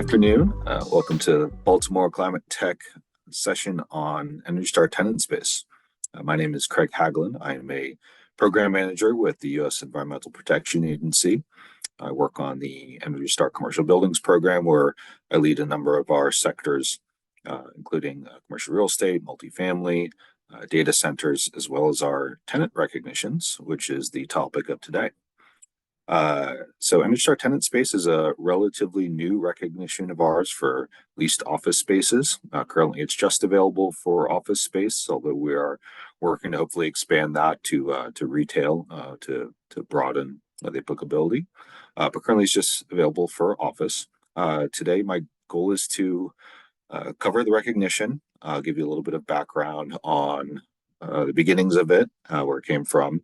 afternoon. Welcome to Baltimore Climate Tech session on Energy Star tenant space. My name is Craig Hagelin. I am a program manager with the U.S. Environmental Protection Agency. I work on the Energy Star Commercial Buildings program, where I lead a number of our sectors, including commercial real estate, multifamily, data centers, as well as our tenant recognitions, which is the topic of today. So Energy Star tenant space is a relatively new recognition of ours for leased office spaces. Currently, it's just available for office space, although we are working to hopefully expand that to retail to broaden the applicability. But currently, it's just available for office. Today, my goal is to cover the recognition, give you a little bit of background on the beginnings of it, where it came from,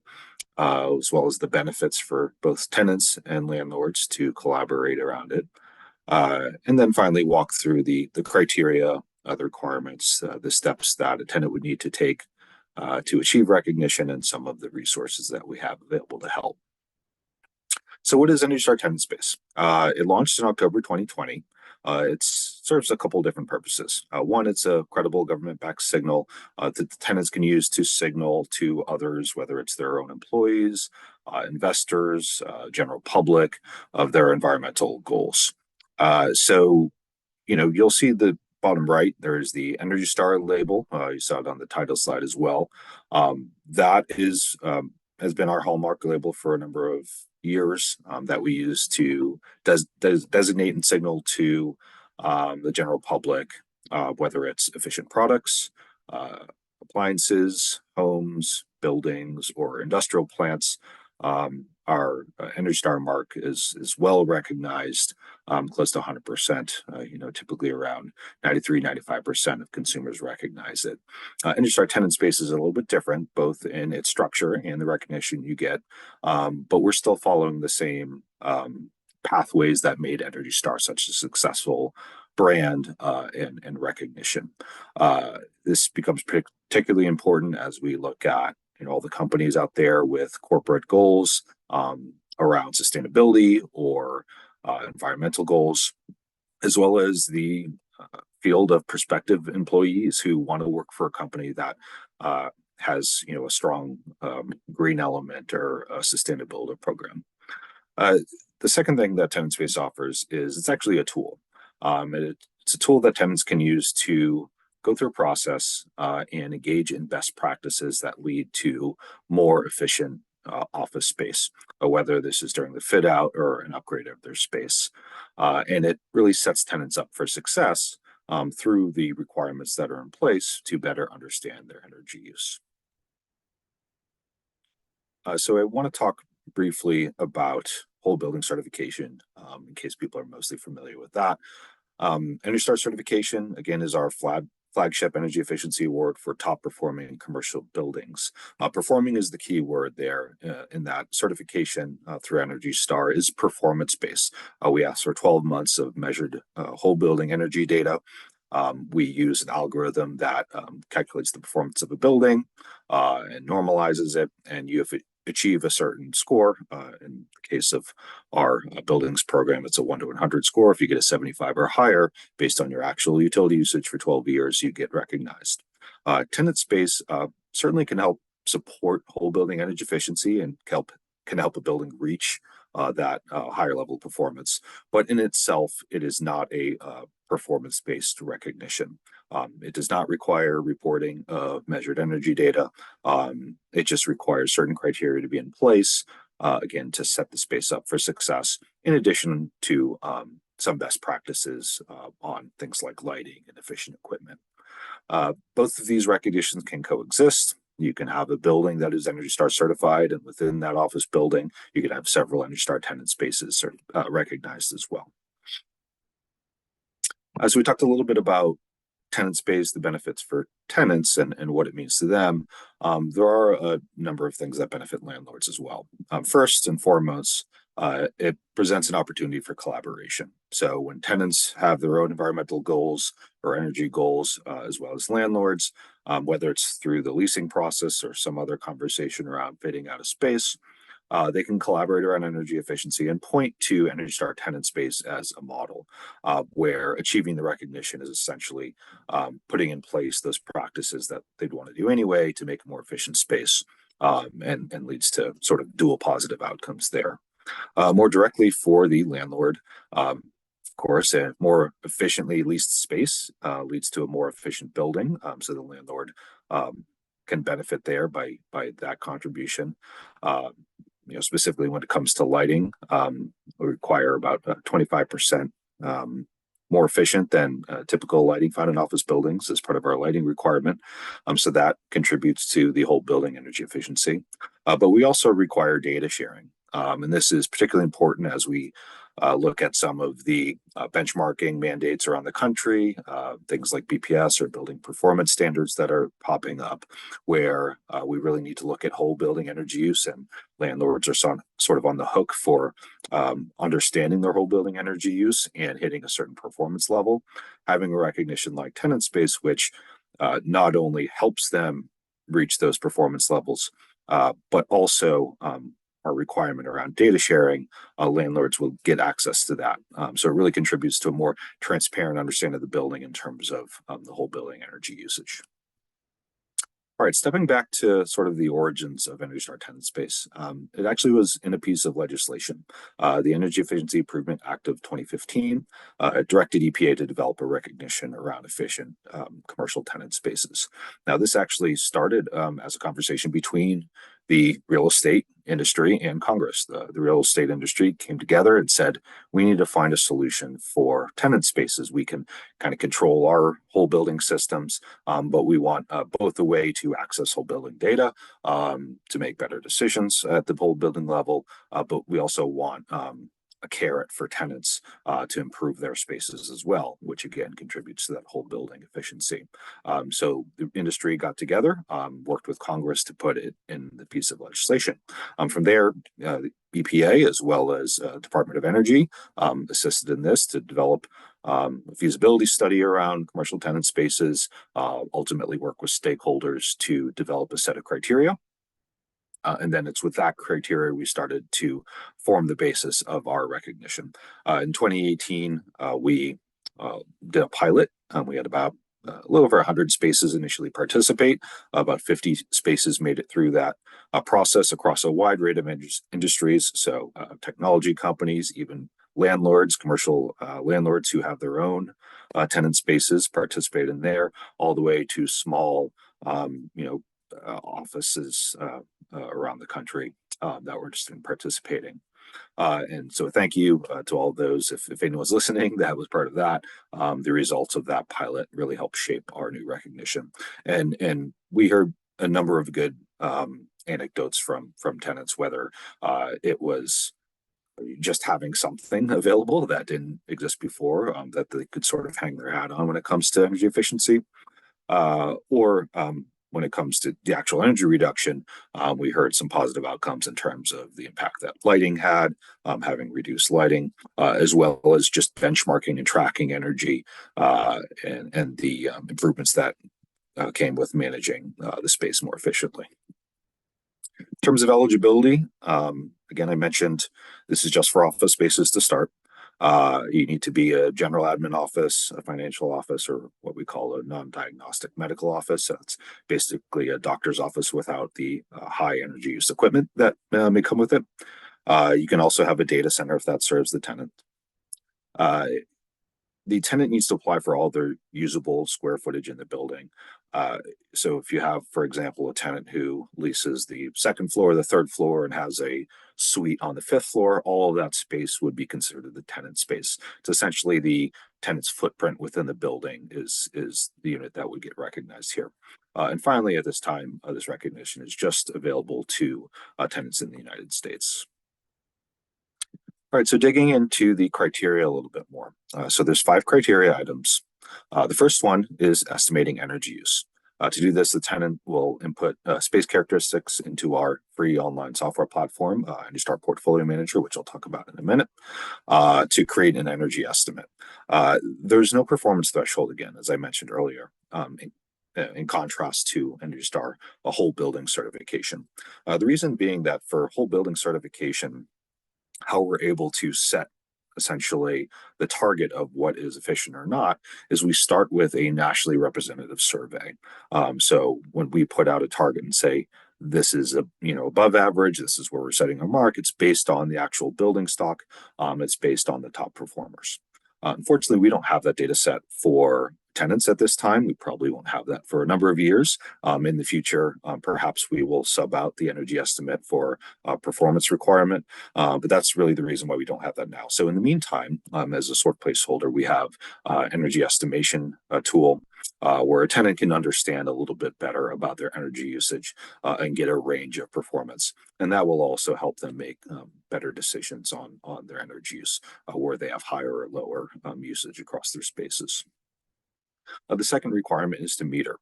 as well as the benefits for both tenants and landlords to collaborate around it. And then finally walk through the criteria, the requirements, the steps that a tenant would need to take to achieve recognition, and some of the resources that we have available to help. So what is Energy Star Tenant Space? It launched in October 2020. It serves a couple of different purposes. One, it's a credible government-backed signal that the tenants can use to signal to others, whether it's their own employees, investors, general public, of their environmental goals. So, you'll see the bottom right, there's the Energy Star label. You saw it on the title slide as well. That has been our hallmark label for a number of years, that we use to designate and signal to the general public, whether it's efficient products, appliances, homes, buildings, or industrial plants. Our Energy Star mark is well recognized, close to 100%. Typically around 93-95% of consumers recognize it. Energy Star tenant space is a little bit different, both in its structure and the recognition you get, but we're still following the same pathways that made Energy Star such a successful brand and recognition. This becomes particularly important as we look at all the companies out there with corporate goals around sustainability or environmental goals, as well as the field of prospective employees who want to work for a company that has a strong green element or a sustainability program. The second thing that Tenant Space offers is it's actually a tool. It's a tool that tenants can use to go through a process and engage in best practices that lead to more efficient office space, whether this is during the fit out or an upgrade of their space. And it really sets tenants up for success through the requirements that are in place to better understand their energy use. So I want to talk briefly about whole building certification, in case people are mostly familiar with that. Energy Star certification, again, is our flagship energy efficiency award for top performing commercial buildings. Performing is the key word there in that certification through Energy Star is performance based. We ask for 12 months of measured whole building energy data. We use an algorithm that calculates the performance of a building and normalizes it, and you achieve a certain score. In the case of our buildings program, it's a 1 to 100 score. If you get a 75 or higher, based on your actual utility usage for 12 years, you get recognized. Tenant space certainly can help support whole building energy efficiency and can help a building reach that higher level of performance. But in itself, it is not a performance-based recognition. It does not require reporting of measured energy data. It just requires certain criteria to be in place, again, to set the space up for success, in addition to some best practices on things like lighting and efficient equipment. Both of these recognitions can coexist. You can have a building that is Energy Star certified, and within that office building, you can have several Energy Star tenant spaces recognized as well. So we talked a little bit about tenant space, the benefits for tenants, and what it means to them. There are a number of things that benefit landlords as well. First and foremost, it presents an opportunity for collaboration. So when tenants have their own environmental goals or energy goals, as well as landlords, whether it's through the leasing process or some other conversation around fitting out a space, they can collaborate around energy efficiency and point to Energy Star Tenant Space as a model where achieving the recognition is essentially putting in place those practices that they'd want to do anyway to make a more efficient space, and leads to sort of dual positive outcomes there. More directly for the landlord, of course, a more efficiently leased space leads to a more efficient building, so the landlord can benefit there by that contribution. Specifically when it comes to lighting, we require about 25% more efficient than typical lighting found in office buildings as part of our lighting requirement. So that contributes to the whole building energy efficiency. But we also require data sharing. And this is particularly important as we look at some of the benchmarking mandates around the country, things like BPS or building performance standards that are popping up, where we really need to look at whole building energy use, and landlords are sort of on the hook for understanding their whole building energy use and hitting a certain performance level. Having a recognition like tenant space, which not only helps them reach those performance levels, but also our requirement around data sharing, landlords will get access to that. So it really contributes to a more transparent understanding of the building in terms of the whole building energy usage. All right, stepping back to sort of the origins of Energy Star Tenant Space, it actually was in a piece of legislation. The Energy Efficiency Improvement Act of 2015 directed EPA to develop a recognition around efficient commercial tenant spaces. Now, this actually started as a conversation between the real estate industry and Congress. The real estate industry came together and said, we need to find a solution for tenant spaces. We can kind of control our whole building systems, but we want both a way to access whole building data to make better decisions at the whole building level, but we also want a carrot for tenants to improve their spaces as well, which again contributes to that whole building efficiency. So the industry got together, worked with Congress to put it in the piece of legislation. From there, the EPA as well as Department of Energy assisted in this to develop a feasibility study around commercial tenant spaces, ultimately work with stakeholders to develop a set of criteria. And then it's with that criteria we started to form the basis of our recognition. In 2018, we did a pilot. We had about a little over 100 spaces initially participate. About 50 spaces made it through that process across a wide range of industries. So technology companies, even landlords, commercial landlords who have their own tenant spaces participate in there, all the way to small, offices around the country that were interested in participating. And so thank you to all of those. If anyone's listening, that was part of that. The results of that pilot really helped shape our new recognition. And we heard a number of good anecdotes from tenants, whether it was just having something available that didn't exist before, that they could sort of hang their hat on when it comes to energy efficiency, or when it comes to the actual energy reduction, we heard some positive outcomes in terms of the impact that lighting had, having reduced lighting, as well as just benchmarking and tracking energy, and the improvements that came with managing the space more efficiently. In terms of eligibility, again, I mentioned this is just for office spaces to start. You need to be a general admin office, a financial office, or what we call a non-diagnostic medical office. So it's basically a doctor's office without the high energy use equipment that may come with it. You can also have a data center if that serves the tenant. The tenant needs to apply for all their usable square footage in the building. So if you have, for example, a tenant who leases the second floor, the third floor, and has a suite on the fifth floor, all of that space would be considered the tenant space. It's essentially the tenant's footprint within the building is the unit that would get recognized here. And finally, at this time, this recognition is just available to tenants in the United States. All right, so digging into the criteria a little bit more. So there's 5 criteria items. The first one is estimating energy use. To do this, the tenant will input space characteristics into our free online software platform, Energy Star Portfolio Manager, which I'll talk about in a minute, to create an energy estimate. There's no performance threshold, again, as I mentioned earlier. in contrast to Energy Star, a whole building certification. The reason being that for whole building certification, how we're able to set essentially the target of what is efficient or not is we start with a nationally representative survey. So when we put out a target and say this is above average, this is where we're setting our mark, it's based on the actual building stock. It's based on the top performers. Unfortunately, we don't have that data set for tenants at this time. We probably won't have that for a number of years. In the future, perhaps we will sub out the energy estimate for performance requirement, but that's really the reason why we don't have that now. So in the meantime, as a sort placeholder, we have energy estimation tool where a tenant can understand a little bit better about their energy usage and get a range of performance. And that will also help them make better decisions on their energy use, where they have higher or lower usage across their spaces. The second requirement is to meter.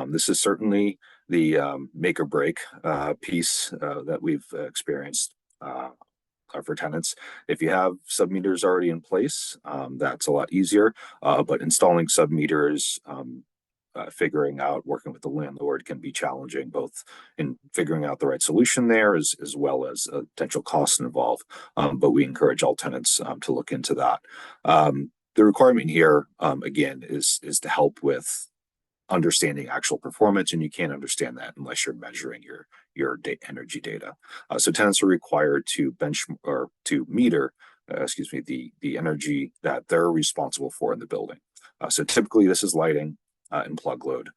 This is certainly the make or break piece that we've experienced for tenants. If you have sub-meters already in place, that's a lot easier, but installing sub-meters, figuring out working with the landlord can be challenging, both in figuring out the right solution there as well as potential costs involved. But we encourage all tenants to look into that. The requirement here, again, is to help with understanding actual performance, and you can't understand that unless you're measuring your energy data. So tenants are required to meter, the energy that they're responsible for in the building. So typically this is lighting and plug load.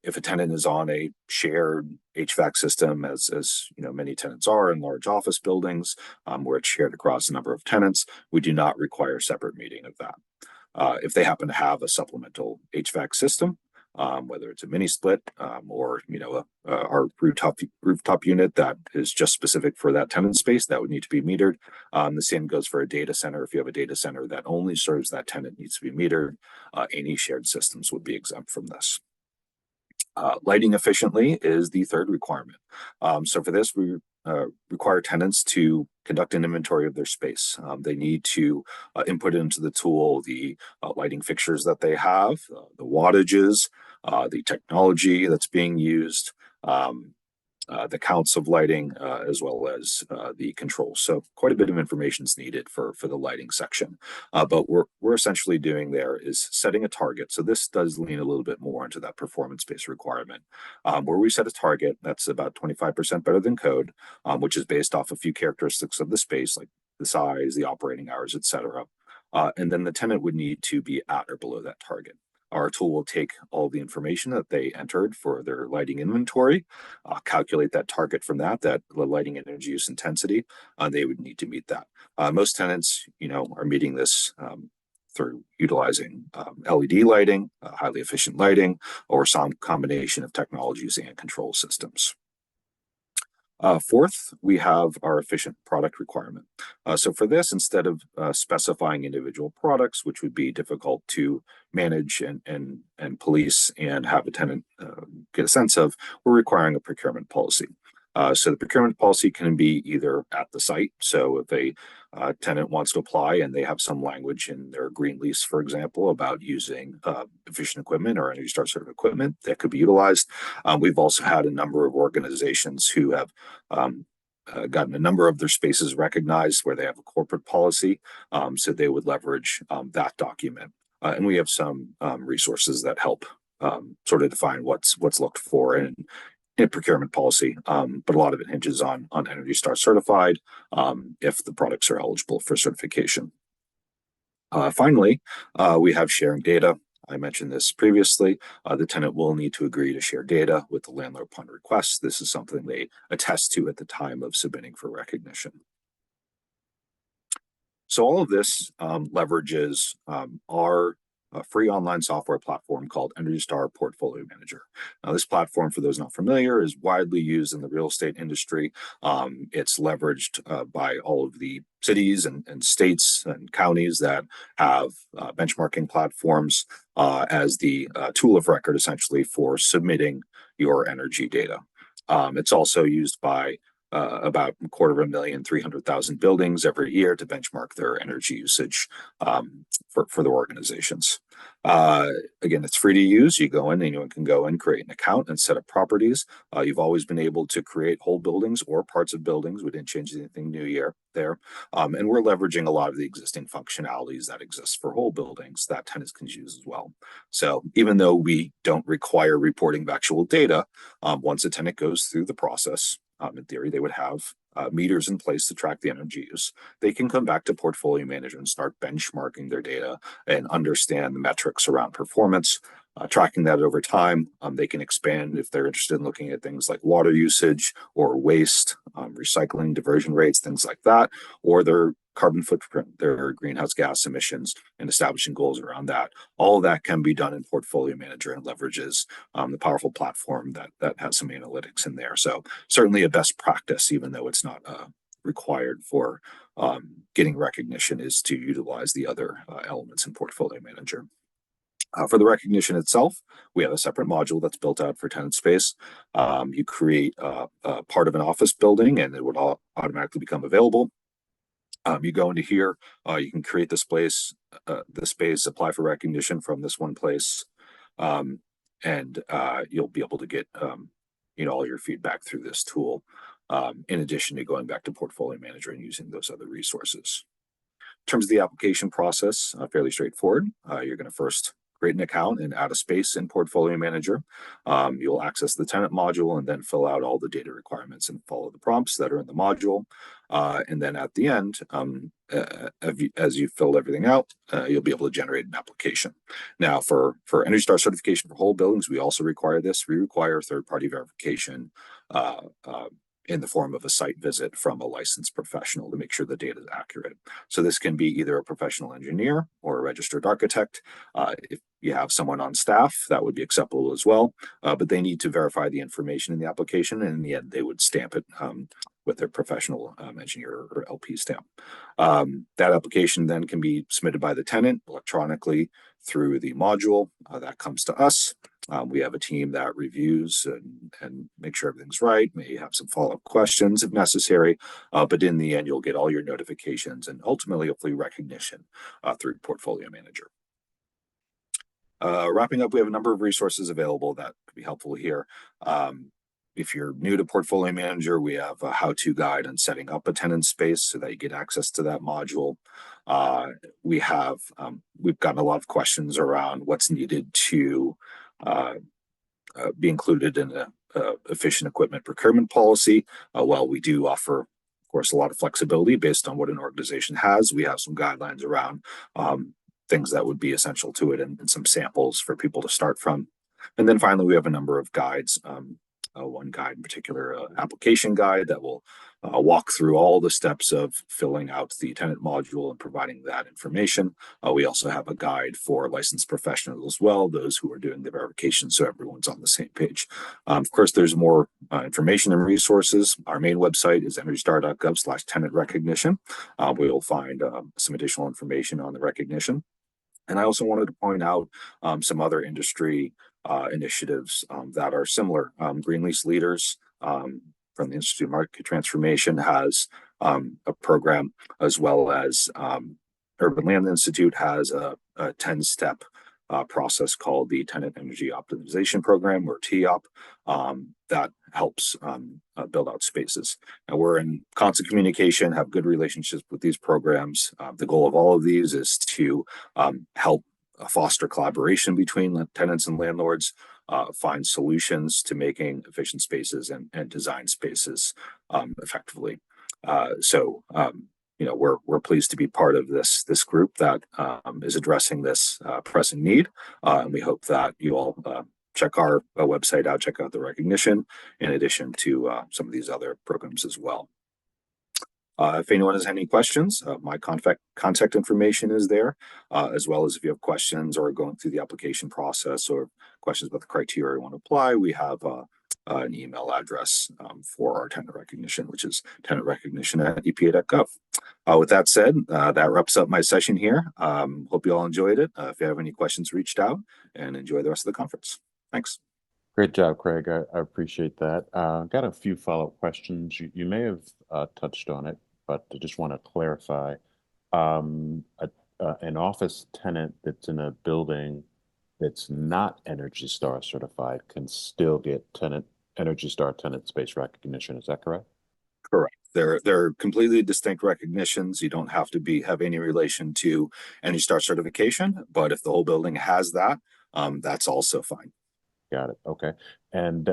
If a tenant is on a shared HVAC system, as many tenants are in large office buildings, where it's shared across a number of tenants, we do not require separate metering of that. If they happen to have a supplemental HVAC system, whether it's a mini split or our rooftop unit that is just specific for that tenant space, that would need to be metered. The same goes for a data center. If you have a data center that only serves that tenant, needs to be metered. Any shared systems would be exempt from this. Lighting efficiently is the third requirement. So for this, we require tenants to conduct an inventory of their space. They need to input into the tool the lighting fixtures that they have, the wattages, the technology that's being used, the counts of lighting, as well as the controls. So quite a bit of information is needed for the lighting section. But we're essentially doing there is setting a target. So this does lean a little bit more into that performance-based requirement, where we set a target that's about 25% better than code, which is based off a few characteristics of the space, like the size, the operating hours, etc. And then the tenant would need to be at or below that target. Our tool will take all the information that they entered for their lighting inventory, calculate that target from that lighting energy use intensity. They would need to meet that. Most tenants, are meeting this through utilizing LED lighting, highly efficient lighting, or some combination of technologies and control systems. Fourth, we have our efficient product requirement. So for this, instead of specifying individual products, which would be difficult to manage and police and have a tenant get a sense of, we're requiring a procurement policy. So the procurement policy can be either at the site. So if a tenant wants to apply and they have some language in their green lease, for example, about using efficient equipment or Energy Star certified equipment, that could be utilized. We've also had a number of organizations who have gotten a number of their spaces recognized where they have a corporate policy. So they would leverage that document. And we have some resources that help sort of define what's looked for in procurement policy, but a lot of it hinges on Energy Star certified if the products are eligible for certification. Finally, we have sharing data. I mentioned this previously. The tenant will need to agree to share data with the landlord upon request. This is something they attest to at the time of submitting for recognition. So all of this leverages our free online software platform called Energy Star Portfolio Manager. Now, this platform, for those not familiar, is widely used in the real estate industry. It's leveraged by all of the cities and states and counties that have benchmarking platforms as the tool of record, essentially, for submitting your energy data. It's also used by about 250,000 buildings every year to benchmark their energy usage for the organizations. Uh, Again, it's free to use. You go in, anyone can go in, create an account and set up properties. You've always been able to create whole buildings or parts of buildings. We didn't change anything new here there. And we're leveraging a lot of the existing functionalities that exist for whole buildings that tenants can use as well. So even though we don't require reporting of actual data, once a tenant goes through the process, in theory, they would have meters in place to track the energy use. They can come back to portfolio manager and start benchmarking their data and understand the metrics around performance, tracking that over time. They can expand if they're interested in looking at things like water usage or waste, recycling, diversion rates, things like that, or their carbon footprint, their greenhouse gas emissions, and establishing goals around that. All of that can be done in Portfolio Manager and leverages the powerful platform that has some analytics in there. So certainly a best practice, even though it's not required for getting recognition, is to utilize the other elements in Portfolio Manager. For the recognition itself, we have a separate module that's built out for tenant space. You create part of an office building and it would automatically become available. You go into here, you can create the space, apply for recognition from this one place, and you'll be able to get all your feedback through this tool, in addition to going back to Portfolio Manager and using those other resources. In terms of the application process, fairly straightforward. You're going to first create an account and add a space in Portfolio Manager. You'll access the tenant module and then fill out all the data requirements and follow the prompts that are in the module. And then at the end, as you filled everything out, you'll be able to generate an application. Now, for Energy Star certification for whole buildings, we also require this. We require third-party verification in the form of a site visit from a licensed professional to make sure the data is accurate. So this can be either a professional engineer or a registered architect. If you have someone on staff, that would be acceptable as well, but they need to verify the information in the application, and in the end, they would stamp it with their professional engineer or LP stamp. That application then can be submitted by the tenant electronically through the module. That comes to us. We have a team that reviews and make sure everything's right, may have some follow-up questions if necessary, but in the end, you'll get all your notifications and ultimately, hopefully, recognition through Portfolio Manager. Wrapping up, we have a number of resources available that could be helpful here. If you're new to Portfolio Manager, we have a how-to guide on setting up a tenant space so that you get access to that module. We've gotten a lot of questions around what's needed to be included in a efficient equipment procurement policy. While we do offer, of course, a lot of flexibility based on what an organization has, we have some guidelines around things that would be essential to it and some samples for people to start from. And then finally, we have a number of guides. One guide in particular, application guide that will walk through all the steps of filling out the tenant module and providing that information. We also have a guide for licensed professionals as well, those who are doing the verification, so everyone's on the same page. Of course, there's more information and resources. Our main website is energystar.gov/tenant recognition. We will find some additional information on the recognition. And I also wanted to point out some other industry initiatives that are similar. Green Lease Leaders from the Institute of Market Transformation has a program, as well as Urban Land Institute has a 10-step process called the Tenant Energy Optimization Program, or TEOP, that helps build out spaces. And we're in constant communication, have good relationships with these programs. The goal of all of these is to help foster collaboration between tenants and landlords, find solutions to making efficient spaces and design spaces effectively. We're pleased to be part of this group that is addressing this pressing need, and we hope that you all check our website out, check out the recognition, in addition to some of these other programs as well. If anyone has any questions, my contact information is there, as well as if you have questions or going through the application process or questions about the criteria you want to apply, we have an email address for our tenant recognition, which is tenantrecognition@epa.gov. With that said, that wraps up my session here. Hope you all enjoyed it. If you have any questions, reach out, and enjoy the rest of the conference. Thanks. Great job, Craig. I appreciate that. Got a few follow-up questions. You may have touched on it, but I just want to clarify. An office tenant that's in a building that's not Energy Star certified can still get Energy Star tenant space recognition. Is that correct? Correct. They're completely distinct recognitions. You don't have to have any relation to any star certification, but if the whole building has that, that's also fine. Got it. Okay. And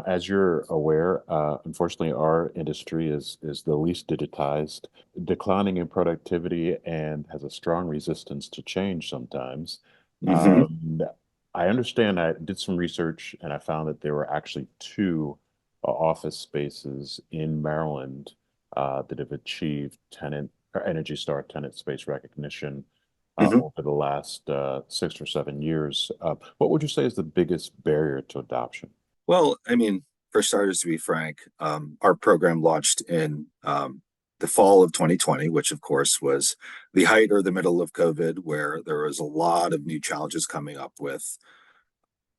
as you're aware, unfortunately, our industry is the least digitized, declining in productivity, and has a strong resistance to change sometimes. Hmm. Um, I understand. I did some research, and I found that there were actually two office spaces in Maryland that have achieved tenant or Energy Star tenant space recognition Hmm. over the last 6 or 7 years. What would you say is the biggest barrier to adoption? Well, I mean, for starters, to be frank, our program launched in the fall of 2020, which of course was the height or the middle of COVID, where there was a lot of new challenges coming up with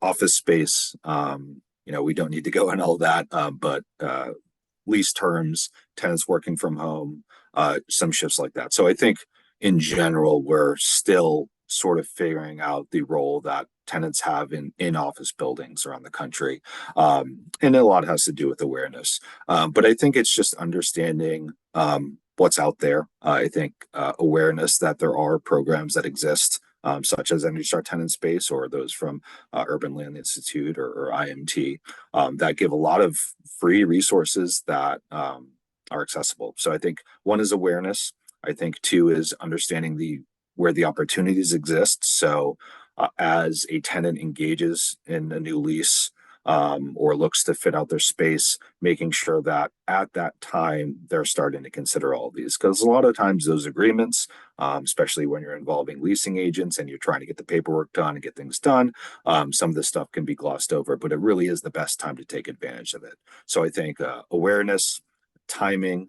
office space. We don't need to go in all that, but lease terms, tenants working from home, some shifts like that. So I think in general, we're still sort of figuring out the role that tenants have in office buildings around the country. And a lot has to do with awareness. But I think it's just understanding what's out there. I think awareness that there are programs that exist. Such as Energy Star Tenant Space or those from Urban Land Institute or IMT, that give a lot of free resources that are accessible. So I think one is awareness. I think two is understanding where the opportunities exist. So as a tenant engages in a new lease or looks to fit out their space, making sure that at that time they're starting to consider all of these. Because a lot of times those agreements, especially when you're involving leasing agents and you're trying to get the paperwork done and get things done, some of this stuff can be glossed over, but it really is the best time to take advantage of it. So I think awareness, timing,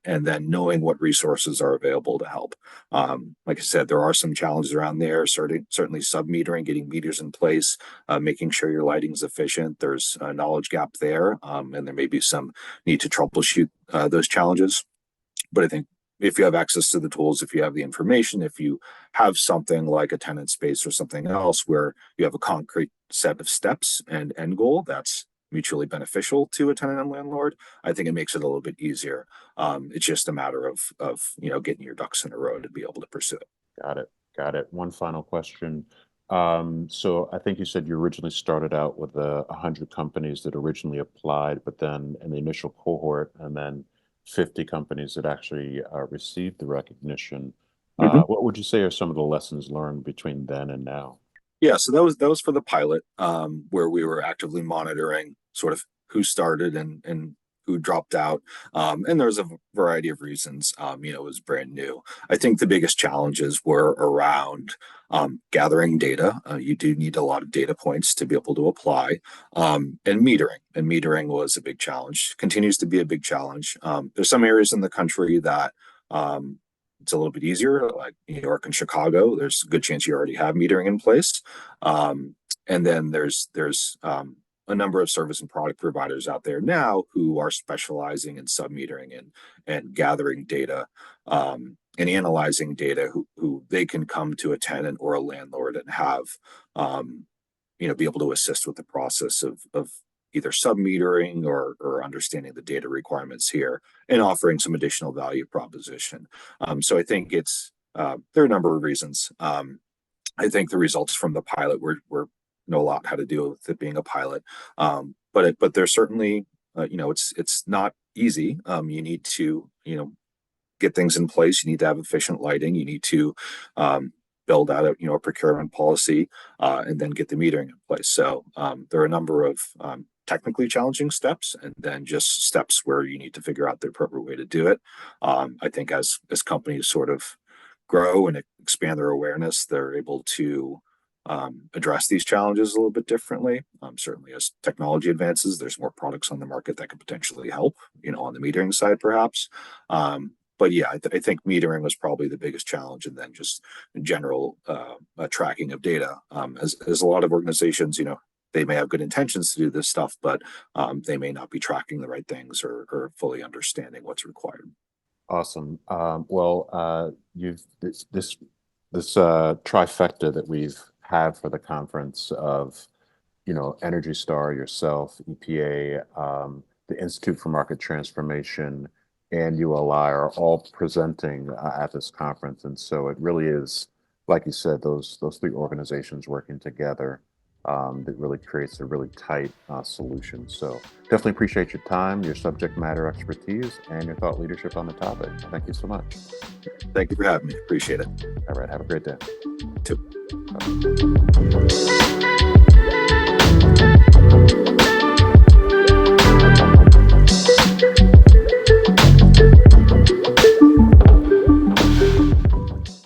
and then knowing what resources are available to help. Like I said, there are some challenges around there, certainly sub-metering, getting meters in place, making sure your lighting is efficient. There's a knowledge gap there, and there may be some need to troubleshoot those challenges. But I think if you have access to the tools, if you have the information, if you have something like a tenant space or something else where you have a concrete set of steps and end goal that's mutually beneficial to a tenant and landlord, I think it makes it a little bit easier. It's just a matter of getting your ducks in a row to be able to pursue it. Got it. Got it. One final question. So I think you said you originally started out with 100 companies that originally applied, but then in the initial cohort, and then 50 companies that actually received the recognition. Mhm. What would you say are some of the lessons learned between then and now? Yeah, so that was for the pilot, where we were actively monitoring sort of who started and who dropped out. And there was a variety of reasons. It was brand new. I think the biggest challenges were around gathering data. You do need a lot of data points to be able to apply, and metering. And metering was a big challenge, continues to be a big challenge. There's some areas in the country that it's a little bit easier, like New York and Chicago. There's a good chance you already have metering in place. And then there's a number of service and product providers out there now who are specializing in sub-metering and gathering data and analyzing data who they can come to a tenant or a landlord and have be able to assist with the process of either sub-metering or understanding the data requirements here and offering some additional value proposition. So I think there are a number of reasons. I think the results from the pilot were know a lot how to deal with it being a pilot. But there's certainly it's not easy. You need to get things in place. You need to have efficient lighting. You need to build out a procurement policy and then get the metering in place. So there are a number of technically challenging steps, and then just steps where you need to figure out the appropriate way to do it. I think as companies sort of grow and expand their awareness, they're able to address these challenges a little bit differently. Certainly, as technology advances, there's more products on the market that could potentially help, on the metering side, perhaps. But yeah, I think metering was probably the biggest challenge, and then just general tracking of data. As a lot of organizations, they may have good intentions to do this stuff, but they may not be tracking the right things or fully understanding what's required. Awesome. Well, you've this trifecta that we've have for the conference of, Energy Star, yourself, EPA, the Institute for Market Transformation, and ULI are all presenting at this conference. And so it really is, like you said, those three organizations working together that really creates a really tight solution. So definitely appreciate your time, your subject matter expertise, and your thought leadership on the topic. Thank you so much. Thank you for having me. Appreciate it. All right. Have a great day. Too. Bye.